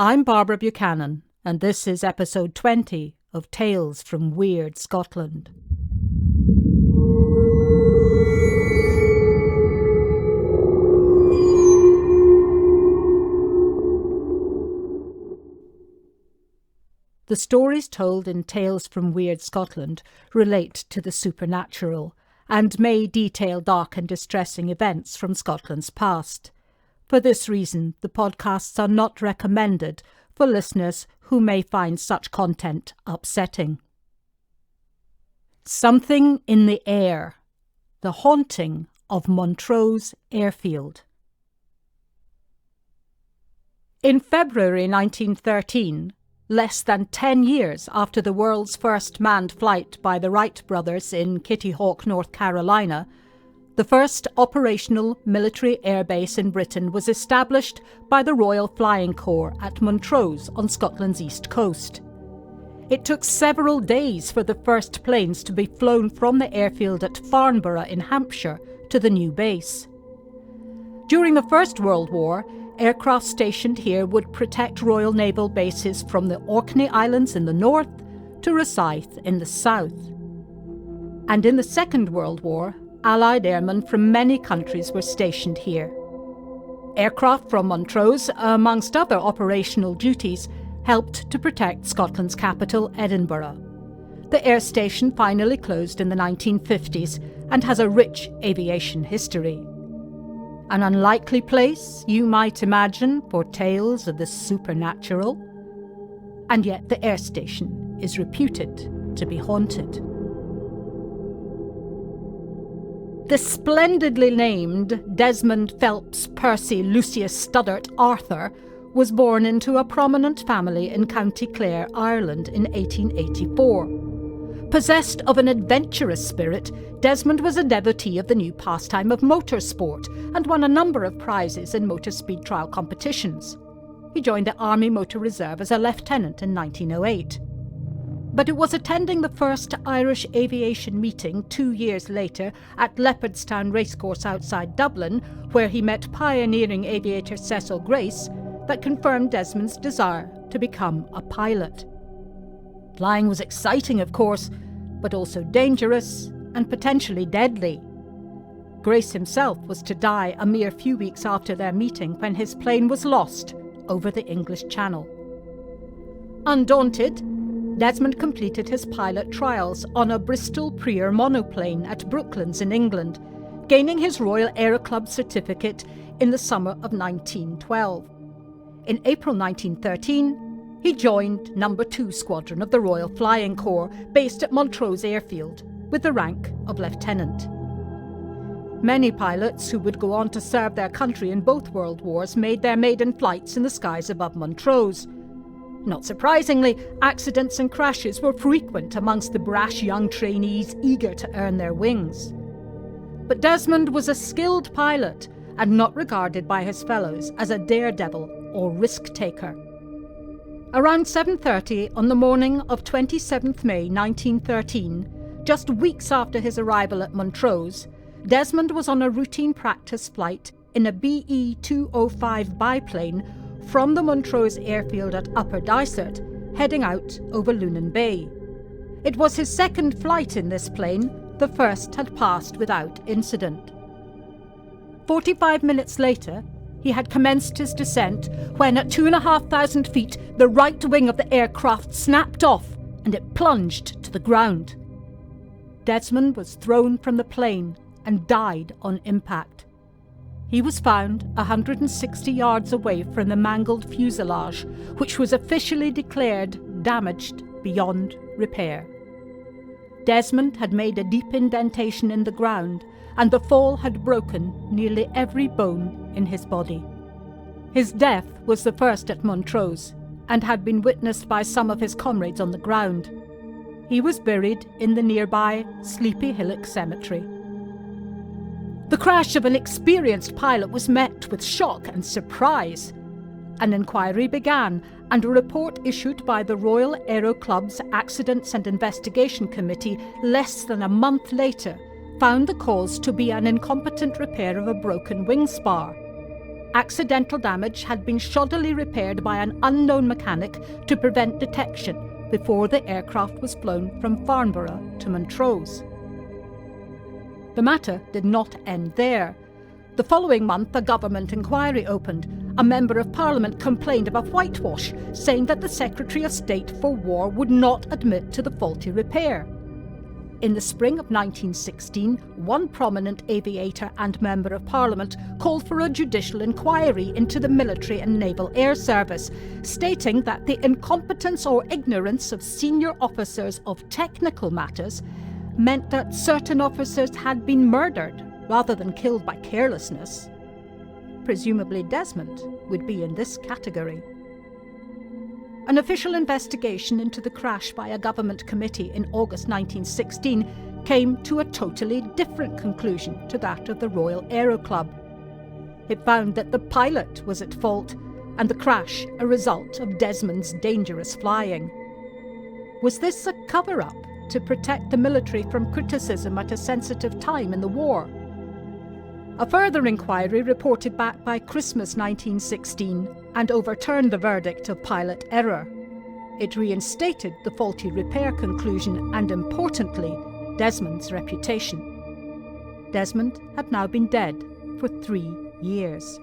I'm Barbara Buchanan, and this is episode 20 of Tales from Wyrd, Scotland. The stories told in Tales from Wyrd, Scotland relate to the supernatural and may detail dark and distressing events from Scotland's past. For this reason, the podcasts are not recommended for listeners who may find such content upsetting. Something in the Air. The Haunting of Montrose Airfield. In February 1913, less than 10 years after the world's first manned flight by the Wright brothers in Kitty Hawk, North Carolina, the first operational military airbase in Britain was established by the Royal Flying Corps at Montrose on Scotland's east coast. It took several days for the first planes to be flown from the airfield at Farnborough in Hampshire to the new base. During the First World War, aircraft stationed here would protect Royal Naval bases from the Orkney Islands in the north to Rosyth in the south. And in the Second World War, Allied airmen from many countries were stationed here. Aircraft from Montrose, amongst other operational duties, helped to protect Scotland's capital, Edinburgh. The air station finally closed in the 1950s and has a rich aviation history. An unlikely place, you might imagine, for tales of the supernatural. And yet the air station is reputed to be haunted. The splendidly named Desmond Phelps Percy Lucius Studdart Arthur was born into a prominent family in County Clare, Ireland in 1884. Possessed of an adventurous spirit, Desmond was a devotee of the new pastime of motorsport and won a number of prizes in motor speed trial competitions. He joined the Army Motor Reserve as a lieutenant in 1908. But it was attending the first Irish aviation meeting 2 years later at Leopardstown Racecourse outside Dublin, where he met pioneering aviator Cecil Grace, that confirmed Desmond's desire to become a pilot. Flying was exciting, of course, but also dangerous and potentially deadly. Grace himself was to die a mere few weeks after their meeting when his plane was lost over the English Channel. Undaunted, Desmond completed his pilot trials on a Bristol Prier monoplane at Brooklands in England, gaining his Royal Aero Club certificate in the summer of 1912. In April 1913, he joined No. 2 Squadron of the Royal Flying Corps, based at Montrose Airfield, with the rank of lieutenant. Many pilots who would go on to serve their country in both World Wars made their maiden flights in the skies above Montrose. Not surprisingly, accidents and crashes were frequent amongst the brash young trainees eager to earn their wings. But Desmond was a skilled pilot and not regarded by his fellows as a daredevil or risk-taker. Around 7:30 on the morning of 27th May 1913, just weeks after his arrival at Montrose, Desmond was on a routine practice flight in a BE-205 biplane from the Montrose Airfield at Upper Dysart, heading out over Lunan Bay. It was his second flight in this plane. The first had passed without incident. 45 minutes later, he had commenced his descent when at 2,500 feet the right wing of the aircraft snapped off and it plunged to the ground. Desmond was thrown from the plane and died on impact. He was found 160 yards away from the mangled fuselage, which was officially declared damaged beyond repair. Desmond had made a deep indentation in the ground, and the fall had broken nearly every bone in his body. His death was the first at Montrose, and had been witnessed by some of his comrades on the ground. He was buried in the nearby Sleepy Hillock Cemetery. The crash of an experienced pilot was met with shock and surprise. An inquiry began, and a report issued by the Royal Aero Club's Accidents and Investigation Committee less than a month later found the cause to be an incompetent repair of a broken wing spar. accidental damage had been shoddily repaired by an unknown mechanic to prevent detection before the aircraft was flown from Farnborough to Montrose. The matter did not end there. The following month, a government inquiry opened. A member of Parliament complained of a whitewash, saying that the Secretary of State for War would not admit to the faulty repair. In the spring of 1916, one prominent aviator and Member of Parliament called for a judicial inquiry into the military and naval air service, stating that the incompetence or ignorance of senior officers of technical matters meant that certain officers had been murdered rather than killed by carelessness. Presumably Desmond would be in this category. An official investigation into the crash by a government committee in August 1916 came to a totally different conclusion to that of the Royal Aero Club. It found that the pilot was at fault and the crash a result of Desmond's dangerous flying. Was this a cover-up to protect the military from criticism at a sensitive time in the war? A further inquiry reported back by Christmas 1916 and overturned the verdict of pilot error. It reinstated the faulty repair conclusion and, importantly, Desmond's reputation. Desmond had now been dead for 3 years.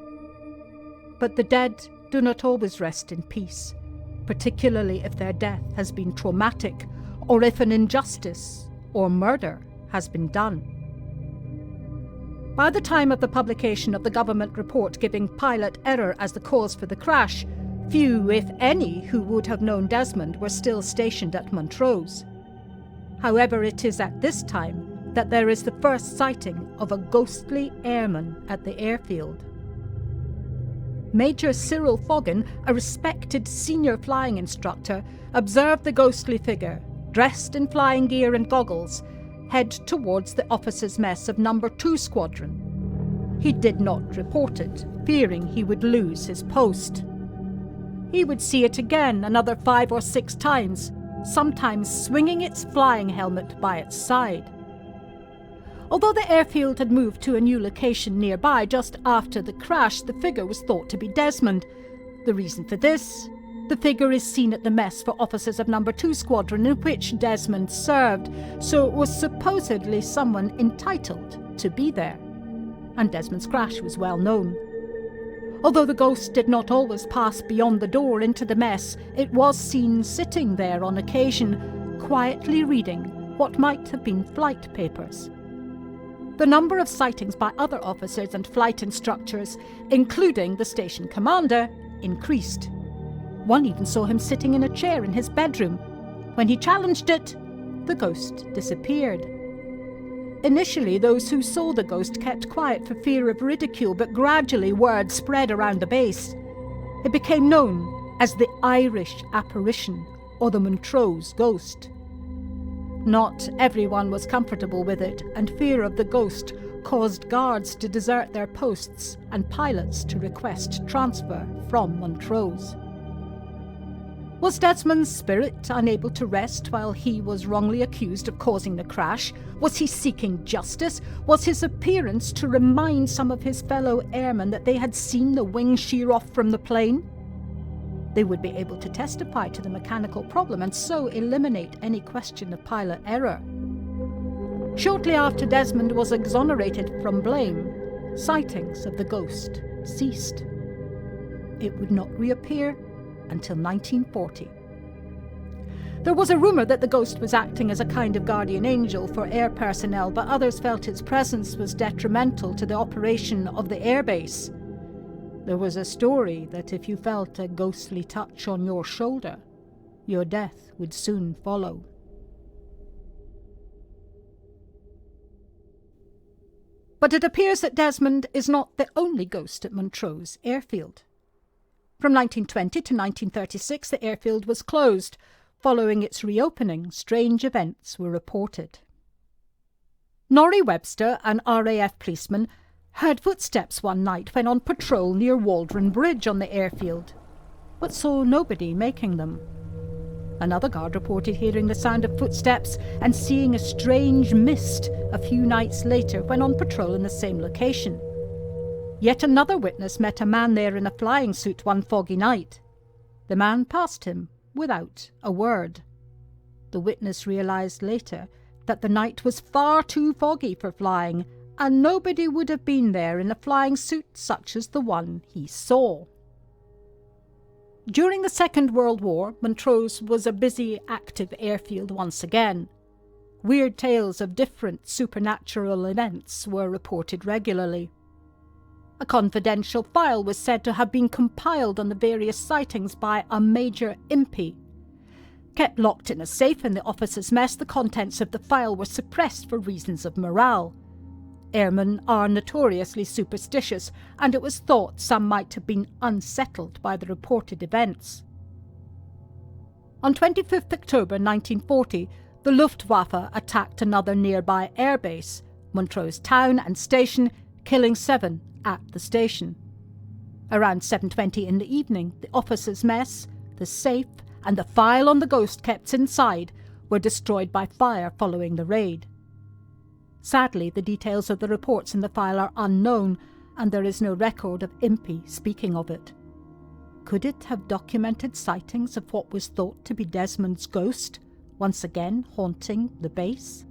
But the dead do not always rest in peace, particularly if their death has been traumatic or if an injustice or murder has been done. By the time of the publication of the government report giving pilot error as the cause for the crash, few, if any, who would have known Desmond were still stationed at Montrose. However, it is at this time that there is the first sighting of a ghostly airman at the airfield. Major Cyril Foggin, a respected senior flying instructor, observed the ghostly figure, dressed in flying gear and goggles, head towards the officers' mess of No. 2 Squadron. He did not report it, fearing he would lose his post. He would see it again another 5 or 6 times, sometimes swinging its flying helmet by its side. Although the airfield had moved to a new location nearby just after the crash, the figure was thought to be Desmond. The reason for this? The figure is seen at the mess for officers of No. 2 Squadron in which Desmond served, so it was supposedly someone entitled to be there. And Desmond's crash was well known. Although the ghost did not always pass beyond the door into the mess, it was seen sitting there on occasion, quietly reading what might have been flight papers. The number of sightings by other officers and flight instructors, including the station commander, increased. One even saw him sitting in a chair in his bedroom. When he challenged it, the ghost disappeared. Initially, those who saw the ghost kept quiet for fear of ridicule, but gradually word spread around the base. It became known as the Irish apparition, or the Montrose ghost. Not everyone was comfortable with it, and fear of the ghost caused guards to desert their posts and pilots to request transfer from Montrose. Was Desmond's spirit unable to rest while he was wrongly accused of causing the crash? Was he seeking justice? Was his appearance to remind some of his fellow airmen that they had seen the wing shear off from the plane? They would be able to testify to the mechanical problem and so eliminate any question of pilot error. Shortly after Desmond was exonerated from blame, sightings of the ghost ceased. It would not reappear until 1940. There was a rumour that the ghost was acting as a kind of guardian angel for air personnel, but others felt its presence was detrimental to the operation of the airbase. There was a story that if you felt a ghostly touch on your shoulder, your death would soon follow. But it appears that Desmond is not the only ghost at Montrose Airfield. From 1920 to 1936, the airfield was closed. Following its reopening, strange events were reported. Norrie Webster, an RAF policeman, heard footsteps one night when on patrol near Waldron Bridge on the airfield, but saw nobody making them. Another guard reported hearing the sound of footsteps and seeing a strange mist a few nights later when on patrol in the same location. Yet another witness met a man there in a flying suit one foggy night. The man passed him without a word. The witness realised later that the night was far too foggy for flying, and nobody would have been there in a flying suit such as the one he saw. During the Second World War, Montrose was a busy, active airfield once again. Weird tales of different supernatural events were reported regularly. A confidential file was said to have been compiled on the various sightings by a Major Impey. Kept locked in a safe in the officers' mess, the contents of the file were suppressed for reasons of morale. Airmen are notoriously superstitious, and it was thought some might have been unsettled by the reported events. On 25th October 1940, the Luftwaffe attacked another nearby airbase, Montrose town and station, killing 7 at the station. Around 7:20 in the evening, the officers' mess, the safe, and the file on the ghost kept inside were destroyed by fire following the raid. Sadly, the details of the reports in the file are unknown, and there is no record of Impey speaking of it. Could it have documented sightings of what was thought to be Desmond's ghost, once again haunting the base?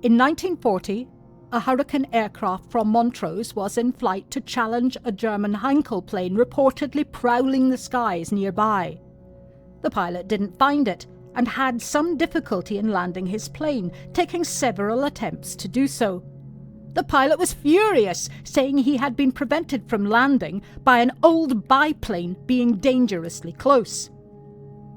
In 1940, a Hurricane aircraft from Montrose was in flight to challenge a German Heinkel plane reportedly prowling the skies nearby. The pilot didn't find it and had some difficulty in landing his plane, taking several attempts to do so. The pilot was furious, saying he had been prevented from landing by an old biplane being dangerously close.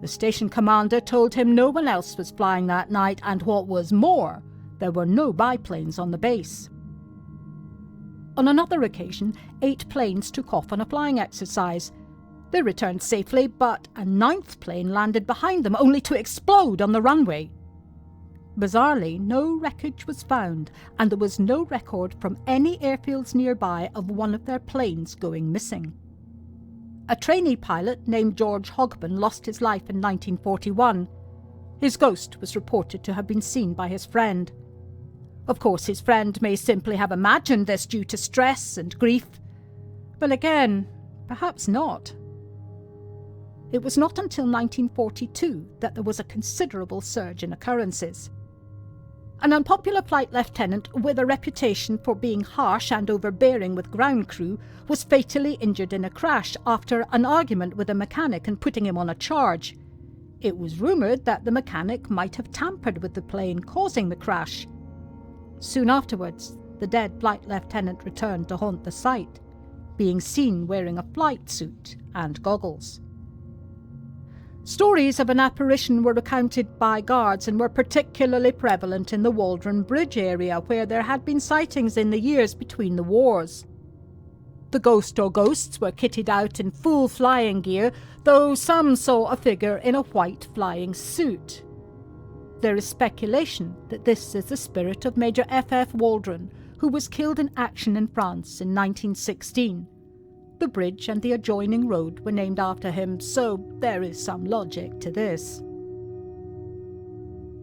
The station commander told him no one else was flying that night, and what was more, there were no biplanes on the base. On another occasion, 8 planes took off on a flying exercise. They returned safely, but a 9th plane landed behind them, only to explode on the runway. Bizarrely, no wreckage was found, and there was no record from any airfields nearby of one of their planes going missing. A trainee pilot named George Hogben lost his life in 1941. His ghost was reported to have been seen by his friend. Of course, his friend may simply have imagined this due to stress and grief, but again, perhaps not. It was not until 1942 that there was a considerable surge in occurrences. An unpopular flight lieutenant with a reputation for being harsh and overbearing with ground crew was fatally injured in a crash after an argument with a mechanic and putting him on a charge. It was rumoured that the mechanic might have tampered with the plane, causing the crash. Soon afterwards, the dead flight lieutenant returned to haunt the site, being seen wearing a flight suit and goggles. Stories of an apparition were recounted by guards and were particularly prevalent in the Waldron Bridge area, where there had been sightings in the years between the wars. The ghost or ghosts were kitted out in full flying gear, though some saw a figure in a white flying suit. There is speculation that this is the spirit of Major F.F. Waldron, who was killed in action in France in 1916. The bridge and the adjoining road were named after him, so there is some logic to this.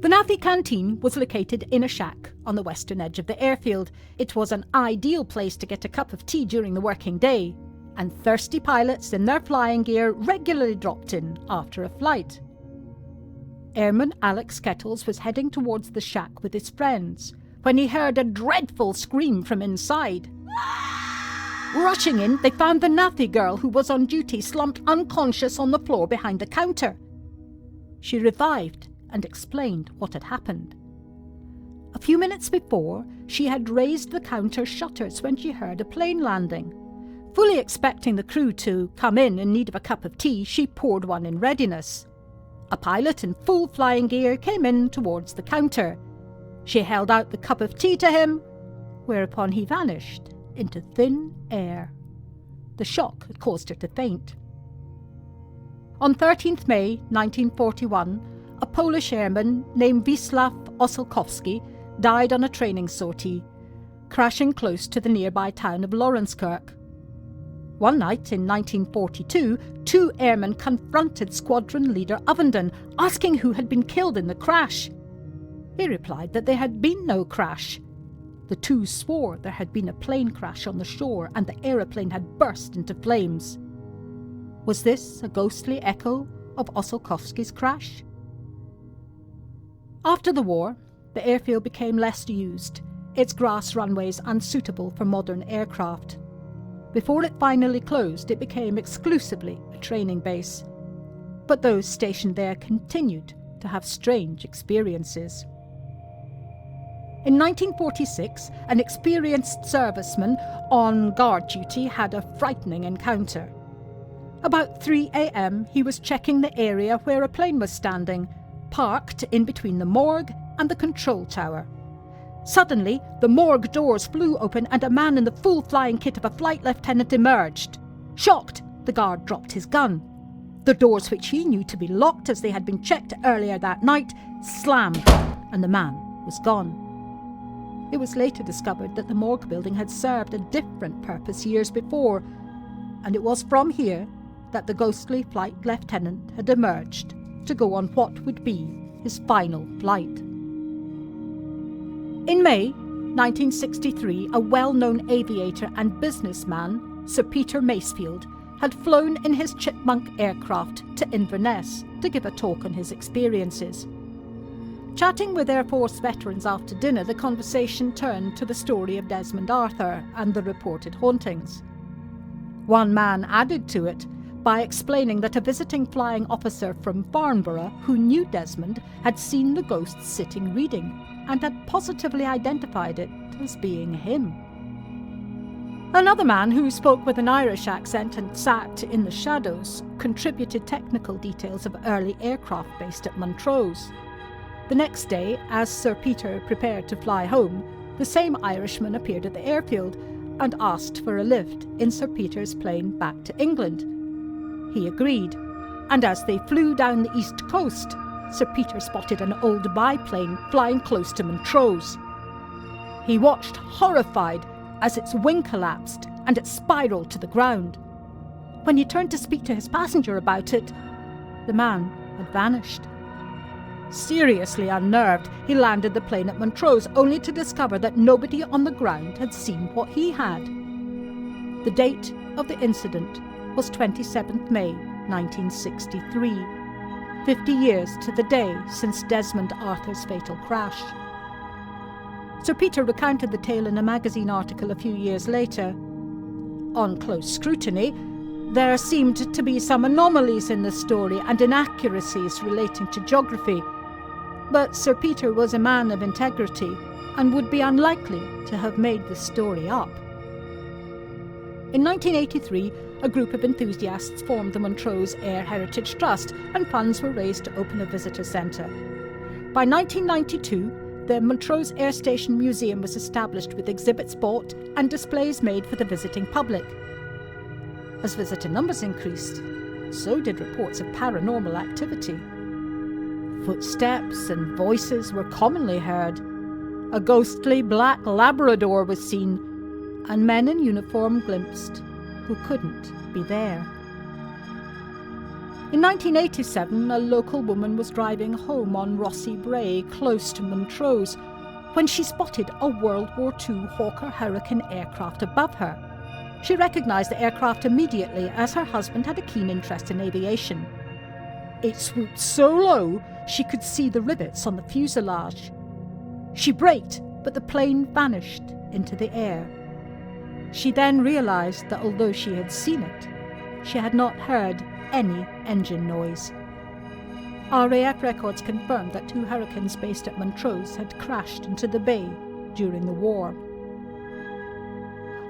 The Navy canteen was located in a shack on the western edge of the airfield. It was an ideal place to get a cup of tea during the working day, and thirsty pilots in their flying gear regularly dropped in after a flight. Airman Alex Kettles was heading towards the shack with his friends when he heard a dreadful scream from inside. Rushing in, they found the Navy girl who was on duty slumped unconscious on the floor behind the counter. She revived and explained what had happened. A few minutes before, she had raised the counter shutters when she heard a plane landing. Fully expecting the crew to come in need of a cup of tea, she poured one in readiness. A pilot in full flying gear came in towards the counter. She held out the cup of tea to him, whereupon he vanished into thin air. The shock had caused her to faint. On 13th May 1941, a Polish airman named Wisław Oselkowski died on a training sortie, crashing close to the nearby town of Lawrencekirk. One night in 1942, 2 airmen confronted squadron leader Ovenden, asking who had been killed in the crash. He replied that there had been no crash. The two swore there had been a plane crash on the shore and the aeroplane had burst into flames. Was this a ghostly echo of Ossiolkowski's crash? After the war, the airfield became less used, its grass runways unsuitable for modern aircraft. Before it finally closed, it became exclusively a training base. But those stationed there continued to have strange experiences. In 1946, an experienced serviceman on guard duty had a frightening encounter. About 3 a.m, he was checking the area where a plane was standing, parked in between the morgue and the control tower. Suddenly, the morgue doors flew open and a man in the full flying kit of a flight lieutenant emerged. Shocked, the guard dropped his gun. The doors, which he knew to be locked as they had been checked earlier that night, slammed, and the man was gone. It was later discovered that the morgue building had served a different purpose years before, and it was from here that the ghostly flight lieutenant had emerged to go on what would be his final flight. In May 1963, a well-known aviator and businessman, Sir Peter Masefield, had flown in his Chipmunk aircraft to Inverness to give a talk on his experiences. Chatting with Air Force veterans after dinner, the conversation turned to the story of Desmond Arthur and the reported hauntings. One man added to it by explaining that a visiting flying officer from Farnborough who knew Desmond had seen the ghost sitting reading and had positively identified it as being him. Another man who spoke with an Irish accent and sat in the shadows contributed technical details of early aircraft based at Montrose. The next day, as Sir Peter prepared to fly home, the same Irishman appeared at the airfield and asked for a lift in Sir Peter's plane back to England. He agreed, and as they flew down the east coast, Sir Peter spotted an old biplane flying close to Montrose. He watched horrified as its wing collapsed and it spiraled to the ground. When he turned to speak to his passenger about it, the man had vanished. Seriously unnerved, he landed the plane at Montrose, only to discover that nobody on the ground had seen what he had. The date of the incident was 27th May 1963, 50 years to the day since Desmond Arthur's fatal crash. Sir Peter recounted the tale in a magazine article a few years later. On close scrutiny, there seemed to be some anomalies in the story and inaccuracies relating to geography, but Sir Peter was a man of integrity and would be unlikely to have made the story up. In 1983, a group of enthusiasts formed the Montrose Air Heritage Trust and funds were raised to open a visitor centre. By 1992, the Montrose Air Station Museum was established with exhibits bought and displays made for the visiting public. As visitor numbers increased, so did reports of paranormal activity. Footsteps and voices were commonly heard. A ghostly black Labrador was seen, and men in uniform glimpsed who couldn't be there. In 1987, a local woman was driving home on Rossie Brae, close to Montrose, when she spotted a World War II Hawker Hurricane aircraft above her. She recognised the aircraft immediately, as her husband had a keen interest in aviation. It swooped so low she could see the rivets on the fuselage. She braked, but the plane vanished into the air. She then realised that although she had seen it, she had not heard any engine noise. RAF records confirmed that 2 Hurricanes based at Montrose had crashed into the bay during the war.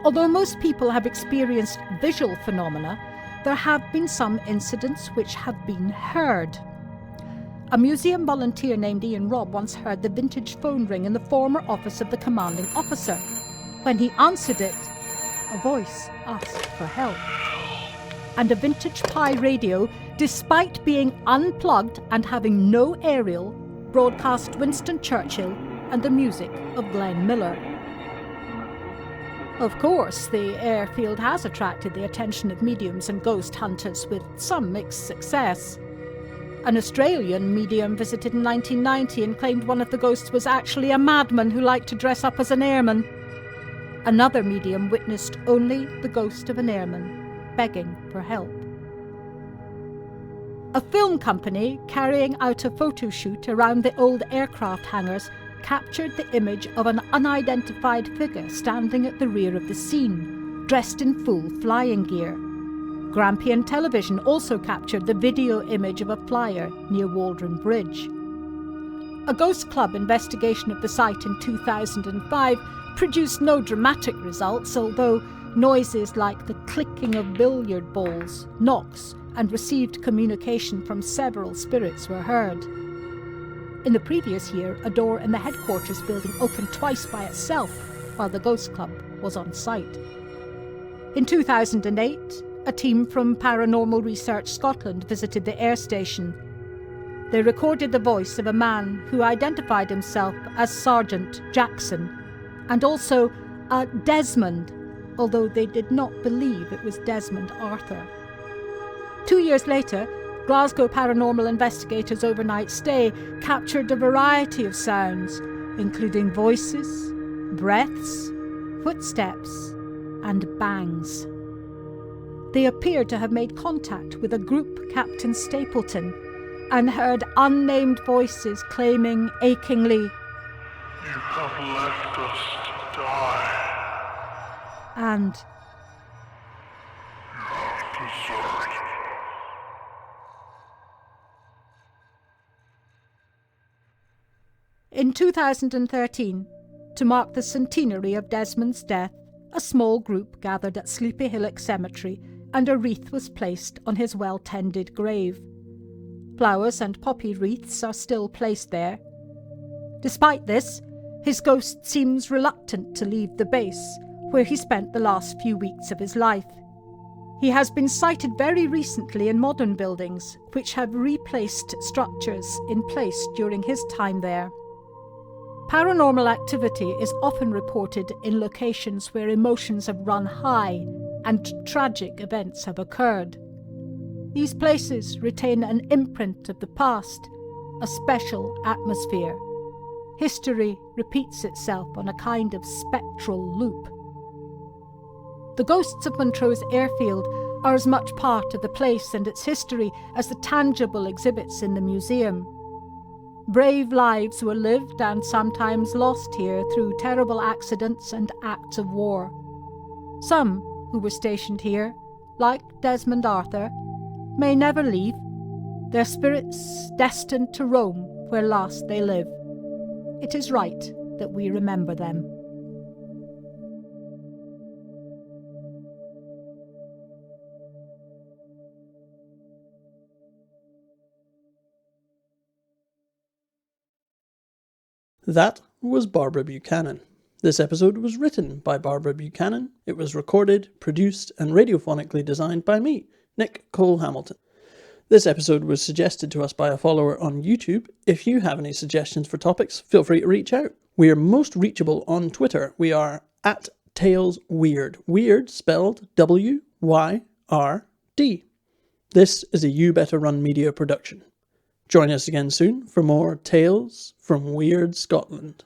Although most people have experienced visual phenomena, there have been some incidents which have been heard. A museum volunteer named Ian Robb once heard the vintage phone ring in the former office of the commanding officer. When he answered it, a voice asked for help. And a vintage Pi radio, despite being unplugged and having no aerial, broadcast Winston Churchill and the music of Glenn Miller. Of course, the airfield has attracted the attention of mediums and ghost hunters with some mixed success. An Australian medium visited in 1990 and claimed one of the ghosts was actually a madman who liked to dress up as an airman. Another medium witnessed only the ghost of an airman begging for help. A film company carrying out a photo shoot around the old aircraft hangars captured the image of an unidentified figure standing at the rear of the scene, dressed in full flying gear. Grampian Television also captured the video image of a flyer near Waldron Bridge. A Ghost Club investigation of the site in 2005 produced no dramatic results, although noises like the clicking of billiard balls, knocks, and received communication from several spirits were heard. In the previous year, a door in the headquarters building opened twice by itself while the Ghost Club was on site. In 2008, a team from Paranormal Research Scotland visited the air station. They recorded the voice of a man who identified himself as Sergeant Jackson, and also Desmond, although they did not believe it was Desmond Arthur. 2 years later, Glasgow paranormal investigators' overnight stay captured a variety of sounds, including voices, breaths, footsteps, and bangs. They appeared to have made contact with a group Captain Stapleton and heard unnamed voices claiming achingly, "You have left us to die. And You have deserted." in 2013, to mark the centenary of Desmond's death, a small group gathered at Sleepy Hillock Cemetery and a wreath was placed on his well-tended grave. Flowers and poppy wreaths are still placed there. Despite this, his ghost seems reluctant to leave the base, where he spent the last few weeks of his life. He has been sighted very recently in modern buildings, which have replaced structures in place during his time there. Paranormal activity is often reported in locations where emotions have run high and tragic events have occurred. These places retain an imprint of the past, a special atmosphere. History repeats itself on a kind of spectral loop. The ghosts of Montrose Airfield are as much part of the place and its history as the tangible exhibits in the museum. Brave lives were lived and sometimes lost here through terrible accidents and acts of war. Some who were stationed here, like Desmond Arthur, may never leave, their spirits destined to roam where last they live. It is right that we remember them. That was Barbara Buchanan. This episode was written by Barbara Buchanan. It was recorded, produced, and radiophonically designed by me, Nick Cole Hamilton. This episode was suggested to us by a follower on YouTube. If you have any suggestions for topics, feel free to reach out. We are most reachable on Twitter. We are at TalesWyrd. Wyrd spelled W-Y-R-D. This is a You Better Run Media production. Join us again soon for more Tales from Wyrd, Scotland.